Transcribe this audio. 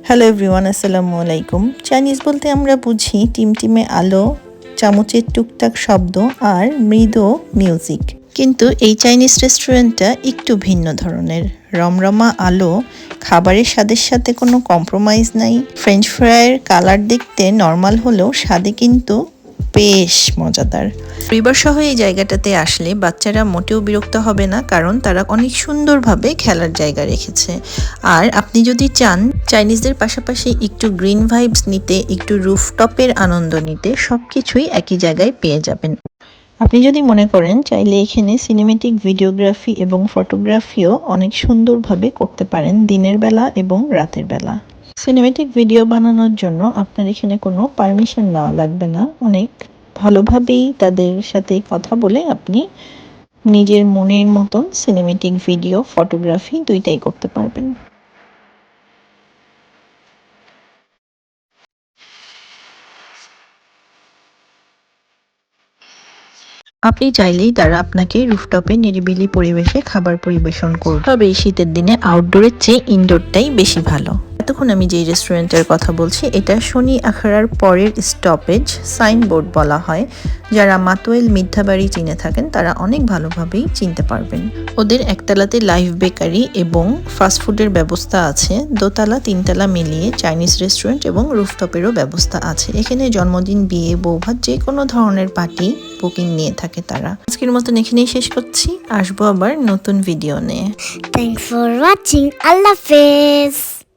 Hello everyone, আসসালামু আলাইকুম। Chinese বলতে আমরা বুঝি টিমটিমে আলো, চামচের টুকটাক শব্দ আর মৃদু মিউজিক। কিন্তু এই চাইনিজ রেস্টুরেন্টটা একটু ভিন্ন ধরনের। রমরমা আলো, খাবারের স্বাদের সাথে কোনো কম্প্রোমাইজ নাই। ফ্রেঞ্চ ফ্রাইয়ের কালার দেখতে নর্মাল হলেও স্বাদে কিন্তু বেশ মজাদার। পরিবার সহ এই জায়গাটাতে আসলে বাচ্চারা মোটেও বিরক্ত হবে না, কারণ তারা অনেক সুন্দরভাবে খেলার জায়গা রেখেছে। আর আপনি যদি চান চাইনিজদের পাশাপাশি একটু গ্রিন ভাইবস নিতে, একটু রুফটপের আনন্দ নিতে, সব কিছুই একই জায়গায় পেয়ে যাবেন। আপনি যদি মনে করেন চাইলে এখানে সিনেমেটিক ভিডিওগ্রাফি এবং ফটোগ্রাফিও অনেক সুন্দরভাবে করতে পারেন দিনের বেলা এবং রাতের বেলা। সিনেমেটিক ভিডিও বানানোর জন্য আপনার এখানে কোনো পারমিশন নেওয়া লাগবে না। অনেক ভালোভাবেই তাদের সাথে কথা বলে আপনি নিজের মনের মতন সিনেমেটিক ভিডিও, ফটোগ্রাফি দুইটাই করতে পারবেন। আপনি চাইলেই তারা আপনাকে রুফটপে নিরিবিলি পরিবেশে খাবার পরিবেশন করবে। তবে এই শীতের দিনে আউটডোরের চেয়ে ইনডোরটাই বেশি ভালো। এতক্ষণ আমি যেই রেস্টুরেন্টের কথা বলছি, এটা শনি আখড়ার পরের স্টপেজ সাইনবোর্ড বলা হয়। যারা মাতোয়েল মিথ্যাবাড়ি চিনে থাকেন তারা অনেক ভালোভাবেই চিনতে পারবেন। ওদের একতলাতে লাইভ বেকারি এবং ফাস্টফুডের ব্যবস্থা আছে। দোতলা তিনতলা মিলিয়ে চাইনিজ রেস্টুরেন্ট এবং রুফটপেরও ব্যবস্থা আছে। এখানে জন্মদিন, বিয়ে, বৌভাত যে কোনো ধরনের পার্টি বুকিং নিয়ে থাকে তারা। আজকের মতন এখানেই শেষ করছি, আসবো আবার নতুন ভিডিও নিয়ে। Thanks for watching. Allah Hafiz.